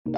From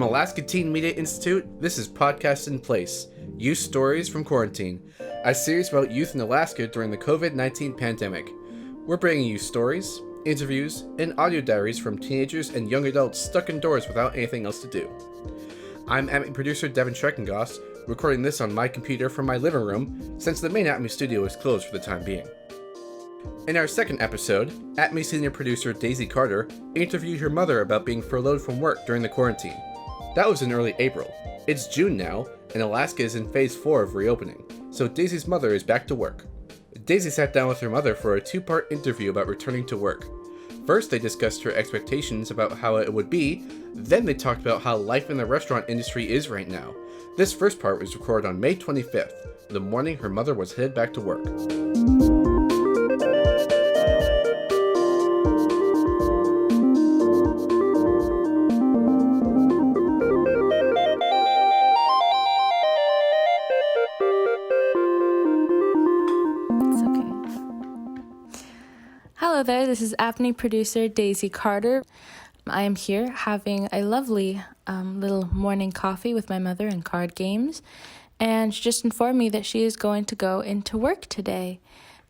Alaska Teen Media Institute, this is Podcast in Place, Youth Stories from Quarantine, a series about youth in Alaska during the COVID-19 pandemic. We're bringing you stories, interviews, and audio diaries from teenagers and young adults stuck indoors without anything else to do. I'm ATMI producer Devin Shreckengost, recording this on my computer from my living room since the main ATMI studio is closed for the time being. In our second episode, ATMI senior producer Daisy Carter interviewed her mother about being furloughed from work during the quarantine. That was in early April. It's June now, and Alaska is in phase 4 of reopening, so Daisy's mother is back to work. Daisy sat down with her mother for a 2-part interview about returning to work. First, they discussed her expectations about how it would be, then they talked about how life in the restaurant industry is right now. This first part was recorded on May 25th, the morning her mother was headed back to work. Hello there, this is ATMI producer Daisy Carter. I am here having a lovely little morning coffee with my mother and card games, and she just informed me that she is going to go into work today.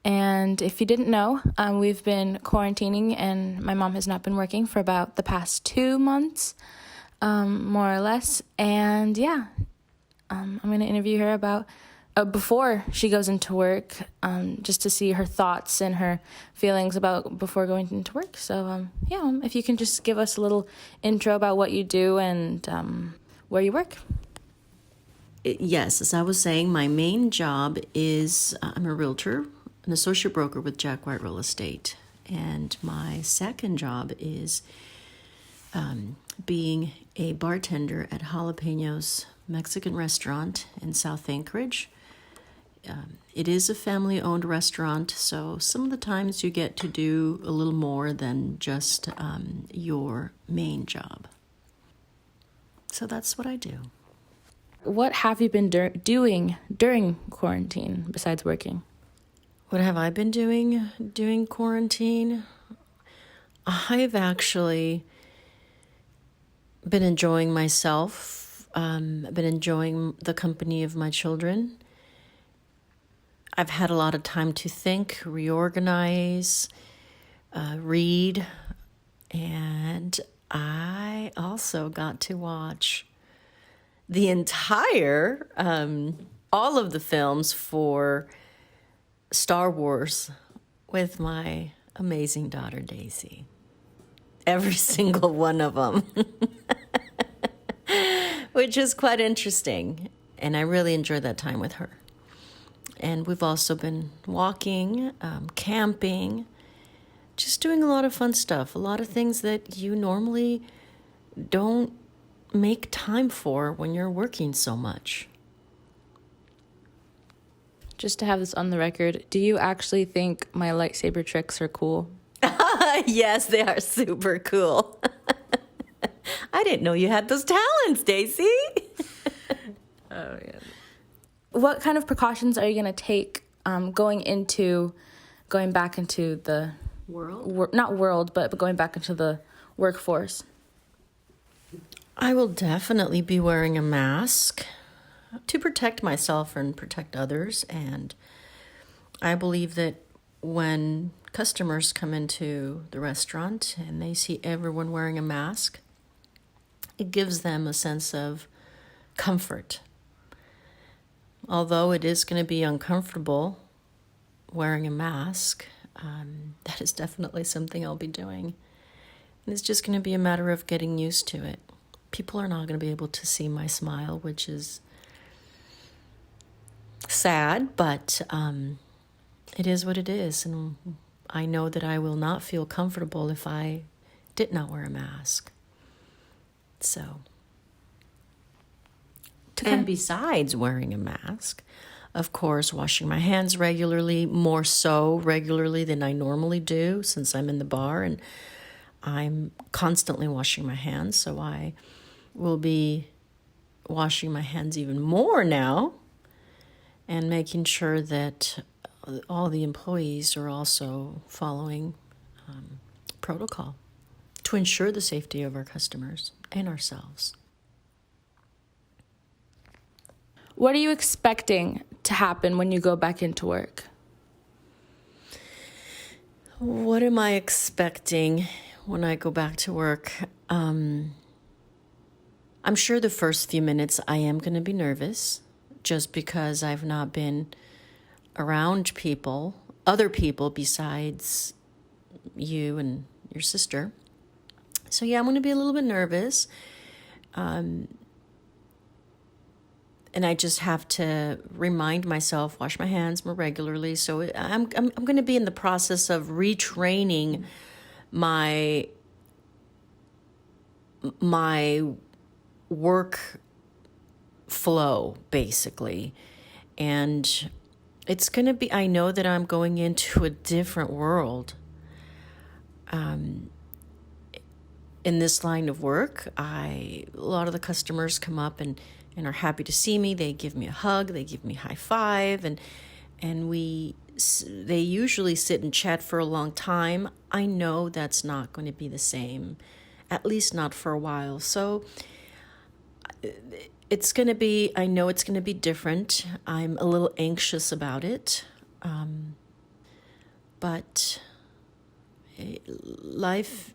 And if you didn't know, we've been quarantining and my mom has not been working for about the past 2 months, more or less. And yeah, I'm going to interview her about before she goes into work, just to see her thoughts and her feelings about before going into work. So, if you can just give us a little intro about what you do and where you work. Yes, as I was saying, my main job is I'm a realtor, an associate broker with Jack White Real Estate. And my second job is being a bartender at Jalapenos Mexican restaurant in South Anchorage. It is a family-owned restaurant, so some of the times you get to do a little more than just your main job. So that's what I do. What have you been doing during quarantine besides working? What have I been doing during quarantine? I've actually been enjoying myself. I've been enjoying the company of my children. I've had a lot of time to think, reorganize, read, and I also got to watch the entire, all of the films for Star Wars with my amazing daughter, Daisy. Every single one of them, which is quite interesting, and I really enjoyed that time with her. And we've also been walking, camping, just doing a lot of fun stuff, a lot of things that you normally don't make time for when you're working so much. Just to have this on the record, do you actually think my lightsaber tricks are cool? Yes, they are super cool. I didn't know you had those talents, Daisy. Oh, yeah. What kind of precautions are you going to take going back into the world? Not world, but going back into the workforce? I will definitely be wearing a mask to protect myself and protect others. And I believe that when customers come into the restaurant and they see everyone wearing a mask, it gives them a sense of comfort. Although it is going to be uncomfortable wearing a mask, that is definitely something I'll be doing. And it's just going to be a matter of getting used to it. People are not going to be able to see my smile, which is sad, but it is what it is. And I know that I will not feel comfortable if I did not wear a mask. So... And besides wearing a mask, of course, washing my hands regularly, more so regularly than I normally do since I'm in the bar and I'm constantly washing my hands. So I will be washing my hands even more now and making sure that all the employees are also following protocol to ensure the safety of our customers and ourselves. What are you expecting to happen when you go back into work? What am I expecting when I go back to work? I'm sure the first few minutes I am going to be nervous just because I've not been around people, other people besides you and your sister. So yeah, I'm going to be a little bit nervous. And I just have to remind myself, wash my hands more regularly. So I'm going to be in the process of retraining my work flow, basically. And it's going to be, I know that I'm going into a different world. In this line of work, a lot of the customers come up and are happy to see me. They give me a hug, they give me a high five, and they usually sit and chat for a long time. I know that's not going to be the same, at least not for a while. So it's going to be, I know it's going to be different. I'm a little anxious about it. But life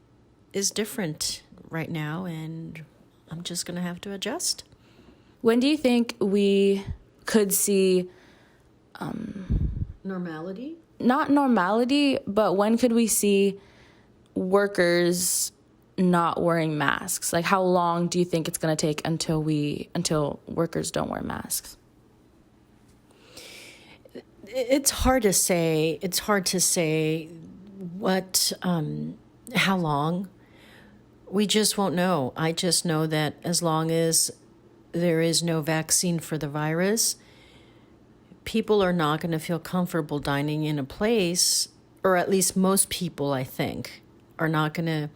is different right now, and I'm just going to have to adjust. When do you think we could see Normality? not normality, but when could we see workers not wearing masks? Like, how long do you think it's going to take until workers don't wear masks? It's hard to say. It's hard to say how long. We just won't know. I just know that as long as there is no vaccine for the virus, people are not going to feel comfortable dining in a place, or at least most people, I think, are not going to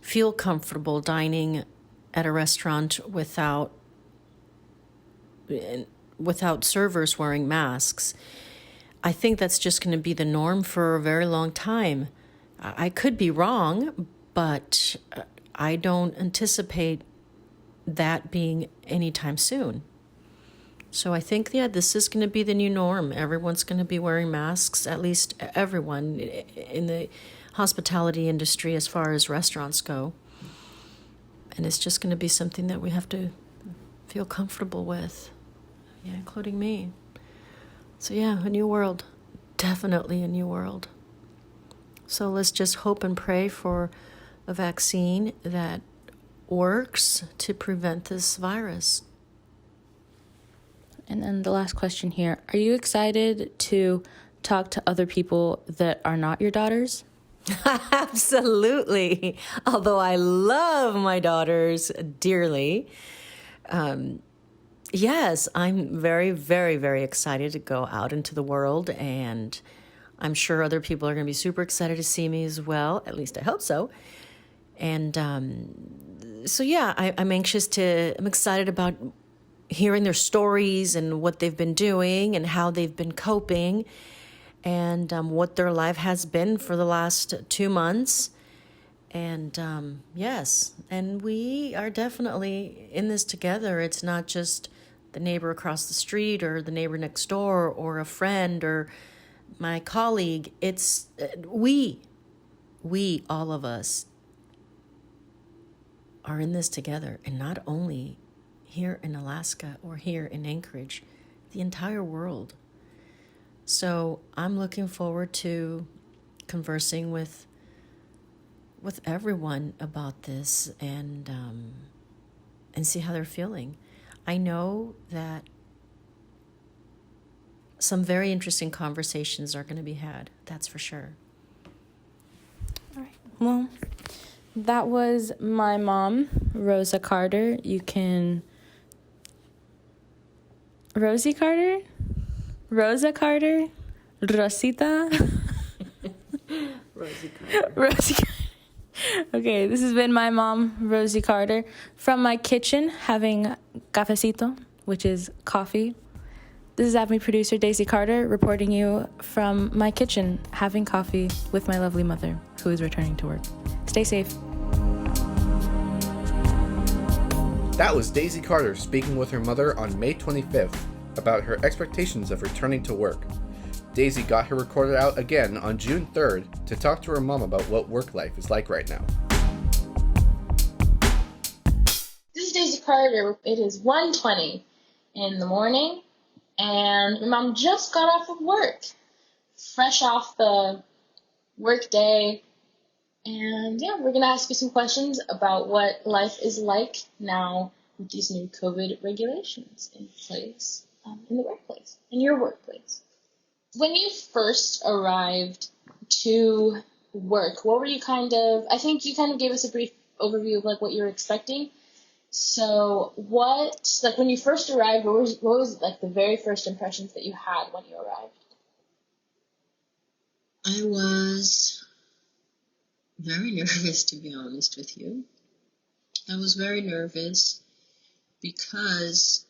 feel comfortable dining at a restaurant without servers wearing masks. I think that's just going to be the norm for a very long time. I could be wrong, but I don't anticipate that being anytime soon. So I think, this is going to be the new norm. Everyone's going to be wearing masks, at least everyone in the hospitality industry as far as restaurants go. And it's just going to be something that we have to feel comfortable with, including me. So a new world, definitely a new world. So let's just hope and pray for a vaccine that works to prevent this virus. And then the last question here. Are you excited to talk to other people that are not your daughters? Absolutely. Although I love my daughters dearly. Yes, I'm very, very, very excited to go out into the world, and I'm sure other people are going to be super excited to see me as well. At least I hope so. And I'm excited about hearing their stories and what they've been doing and how they've been coping, and what their life has been for the last 2 months. And yes, and we are definitely in this together. It's not just the neighbor across the street or the neighbor next door or a friend or my colleague. It's we, all of us, are in this together, and not only here in Alaska or here in Anchorage, the entire world. So I'm looking forward to conversing with everyone about this and see how they're feeling. I know that some very interesting conversations are going to be had. That's for sure. All right. Well, that was my mom, Rosa Carter. You can... Rosie Carter? Rosa Carter? Rosita? Rosie Carter. Rosie Carter. Okay, this has been my mom, Rosie Carter, from my kitchen having cafecito, which is coffee. This is ATMI producer Daisy Carter reporting you from my kitchen, having coffee with my lovely mother, who is returning to work. Stay safe. That was Daisy Carter speaking with her mother on May 25th about her expectations of returning to work. Daisy got her recorded out again on June 3rd to talk to her mom about what work life is like right now. This is Daisy Carter. It is 1:20 in the morning, and my mom just got off of work, fresh off the work day. And yeah, we're going to ask you some questions about what life is like now with these new COVID regulations in place in the workplace, in your workplace. When you first arrived to work, what were you I think you kind of gave us a brief overview of like what you were expecting. So when you first arrived, what was like the very first impressions that you had when you arrived? I was very nervous, to be honest with you. I was very nervous because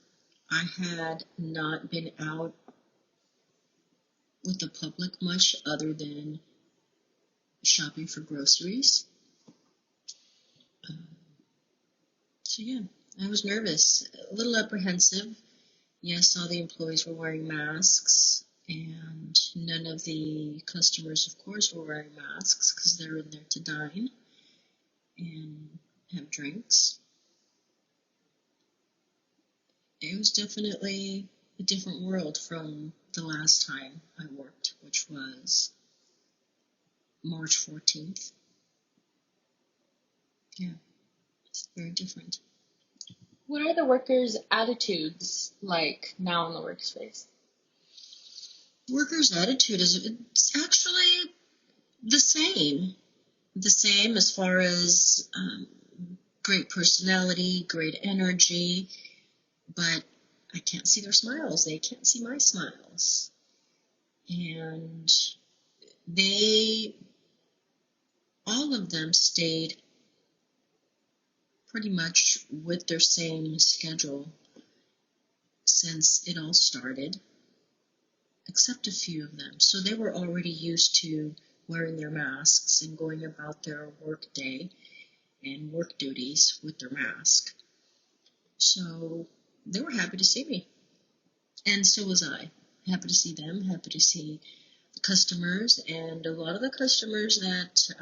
I had not been out with the public much other than shopping for groceries. So yeah, I was nervous, a little apprehensive. Yes, all the employees were wearing masks, and none of the customers, of course, were wearing masks because they're in there to dine and have drinks. It was definitely a different world from the last time I worked, which was March 14th. Yeah, it's very different. What are the workers' attitudes like now in the workspace? Workers' attitude it's actually the same. The same as far as great personality, great energy, but I can't see their smiles. They can't see my smiles. And all of them stayed pretty much with their same schedule since it all started, except a few of them. So they were already used to wearing their masks and going about their work day and work duties with their mask. So they were happy to see me. And so was I. Happy to see them, happy to see the customers, and a lot of the customers that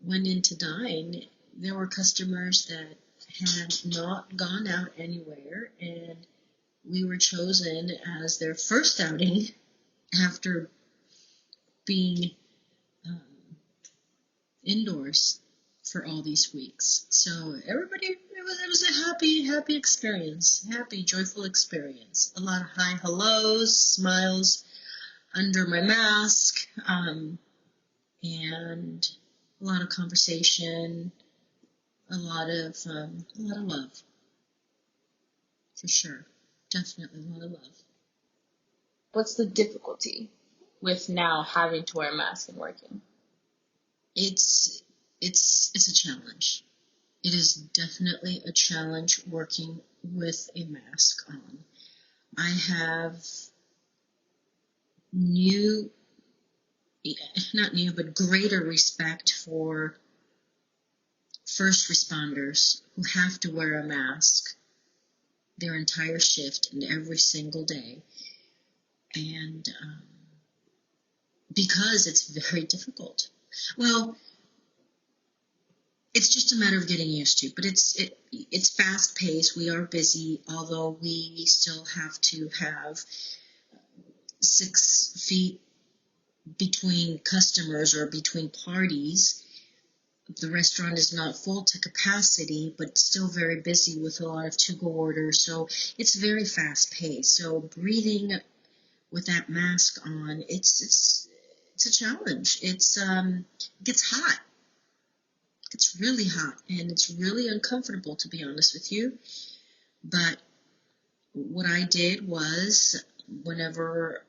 went in to dine, there were customers that had not gone out anywhere, and we were chosen as their first outing after being indoors for all these weeks. So everybody, it was a happy experience, happy, joyful experience. A lot of hi hellos, smiles under my mask, and a lot of conversation, a lot of love, for sure. Definitely a lot of love. What's the difficulty with now having to wear a mask and working? It's a challenge. It is definitely a challenge working with a mask on. I have greater respect for first responders who have to wear a mask their entire shift and every single day. And because it's very difficult. Well, it's just a matter of getting used to, but it's fast paced. We are busy, although we still have to have 6 feet between customers or between parties. The restaurant is not full to capacity, but still very busy with a lot of to-go orders. So it's very fast paced. So breathing with that mask on, it's a challenge. It gets hot. It's really hot, and it's really uncomfortable, to be honest with you. But what I did was, whenever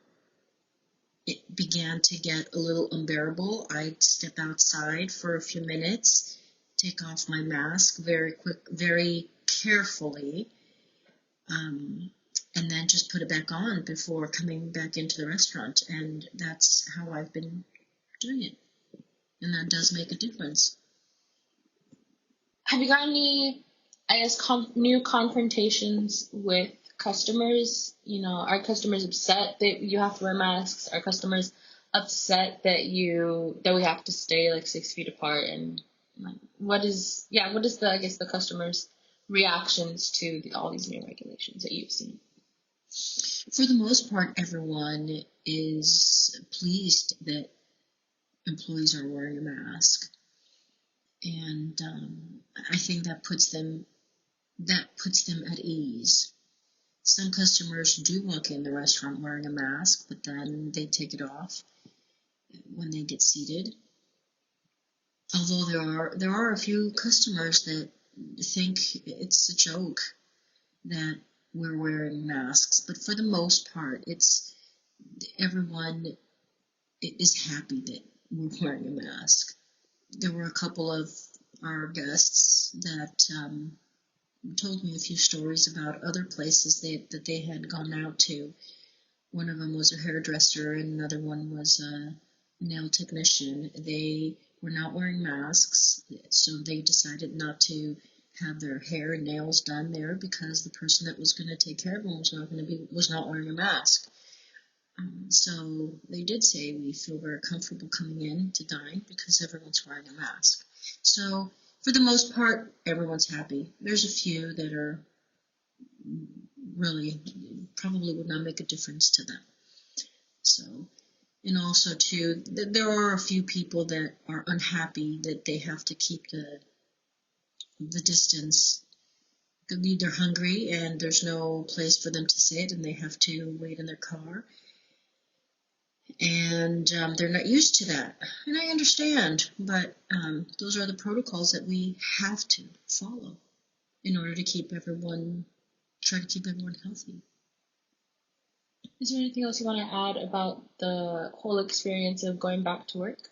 it began to get a little unbearable, I'd step outside for a few minutes, take off my mask very carefully, and then just put it back on before coming back into the restaurant. And that's how I've been doing it. And that does make a difference. Have you got any, I guess, new confrontations with customers? You know, are customers upset that you have to wear masks? Are customers upset that we have to stay like 6 feet apart? And like, what is the, I guess, the customers' reactions to all these new regulations that you've seen? For the most part, everyone is pleased that employees are wearing a mask, and I think that puts them at ease. Some customers do walk in the restaurant wearing a mask, but then they take it off when they get seated. Although there are a few customers that think it's a joke that we're wearing masks, but for the most part, everyone is happy that we're wearing a mask. There were a couple of our guests that told me a few stories about other places that they had gone out to. One of them was a hairdresser, and another one was a nail technician. They were not wearing masks, so they decided not to have their hair and nails done there because the person that was going to take care of them was not wearing a mask. So they did say we feel very comfortable coming in to dine because everyone's wearing a mask. So for the most part, everyone's happy. There's a few that are really probably would not make a difference to them. So, and also too, there are a few people that are unhappy that they have to keep the distance. They're hungry and there's no place for them to sit and they have to wait in their car. And they're not used to that. And I understand, but those are the protocols that we have to follow in order to try to keep everyone healthy. Is there anything else you want to add about the whole experience of going back to work?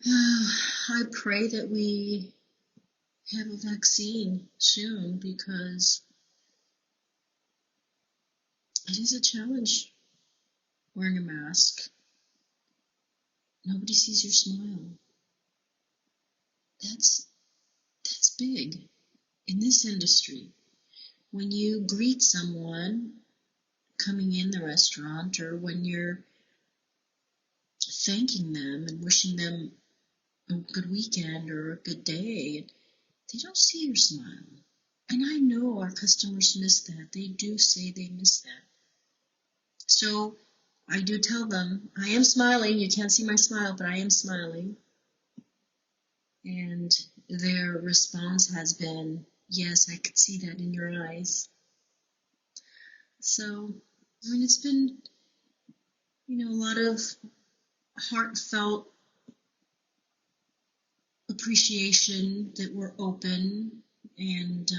I pray that we have a vaccine soon because it is a challenge wearing a mask. Nobody sees your smile. That's big in this industry. When you greet someone coming in the restaurant or when you're thanking them and wishing them a good weekend or a good day, they don't see your smile. And I know our customers miss that. They do say they miss that. So I do tell them, I am smiling. You can't see my smile, but I am smiling. And their response has been, yes, I could see that in your eyes. So, I mean, it's been, a lot of heartfelt appreciation that we're open, and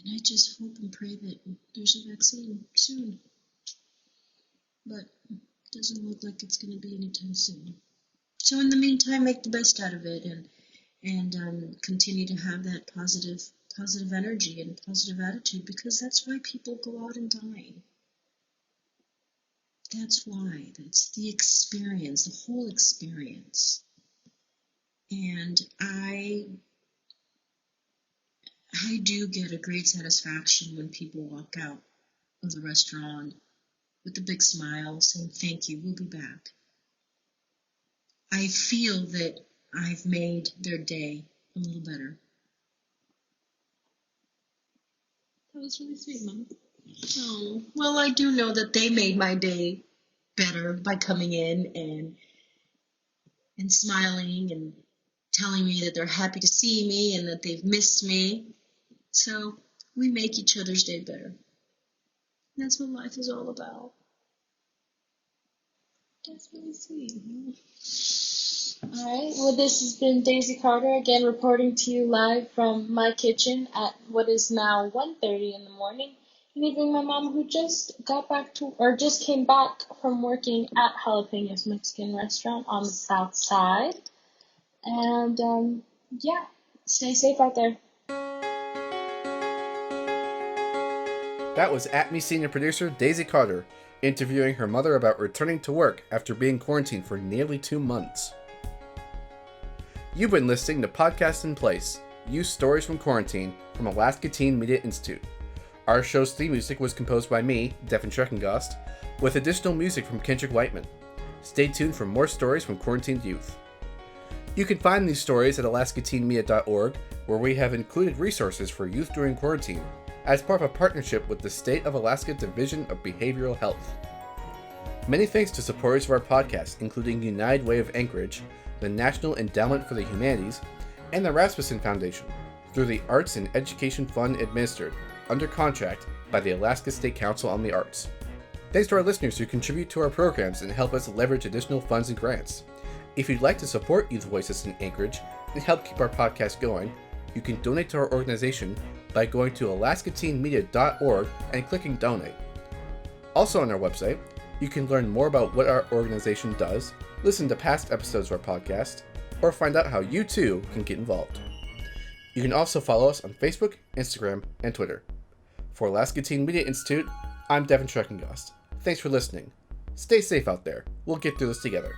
I just hope and pray that there's a vaccine soon. But it doesn't look like it's going to be anytime soon. So in the meantime, make the best out of it and continue to have that positive energy and positive attitude, because that's why people go out and dine. That's why. That's the experience, the whole experience. And I do get a great satisfaction when people walk out of the restaurant with a big smile saying, thank you, we'll be back. I feel that I've made their day a little better. That was really sweet, Mom. Oh, well, I do know that they made my day better by coming in and smiling and telling me that they're happy to see me and that they've missed me. So we make each other's day better. That's what life is all about. That's really sweet. All right. Well, this has been Daisy Carter again reporting to you live from my kitchen at what is now 1:30 in the morning, leaving my mom, who just came back from working at Jalapenos Mexican Restaurant on the South Side. And yeah, stay safe out there. That was ATMI senior producer Daisy Carter interviewing her mother about returning to work after being quarantined for nearly 2 months. You've been listening to Podcast in Place, Youth Stories from Quarantine from Alaska Teen Media Institute. Our show's theme music was composed by me, Devin Shreckengost, with additional music from Kendrick Whiteman. Stay tuned for more stories from quarantined youth. You can find these stories at alaskateenmedia.org, where we have included resources for youth during quarantine, as part of a partnership with the State of Alaska Division of Behavioral Health. Many thanks to supporters of our podcast, including United Way of Anchorage, the National Endowment for the Humanities, and the Rasmuson Foundation, through the Arts and Education Fund administered, under contract by the Alaska State Council on the Arts. Thanks to our listeners who contribute to our programs and help us leverage additional funds and grants. If you'd like to support Youth Voices in Anchorage and help keep our podcast going, you can donate to our organization by going to alaskateenmedia.org and clicking donate. Also on our website, you can learn more about what our organization does, listen to past episodes of our podcast, or find out how you too can get involved. You can also follow us on Facebook, Instagram, and Twitter. For Alaska Teen Media Institute, I'm Devin Shreckengost. Thanks for listening. Stay safe out there. We'll get through this together.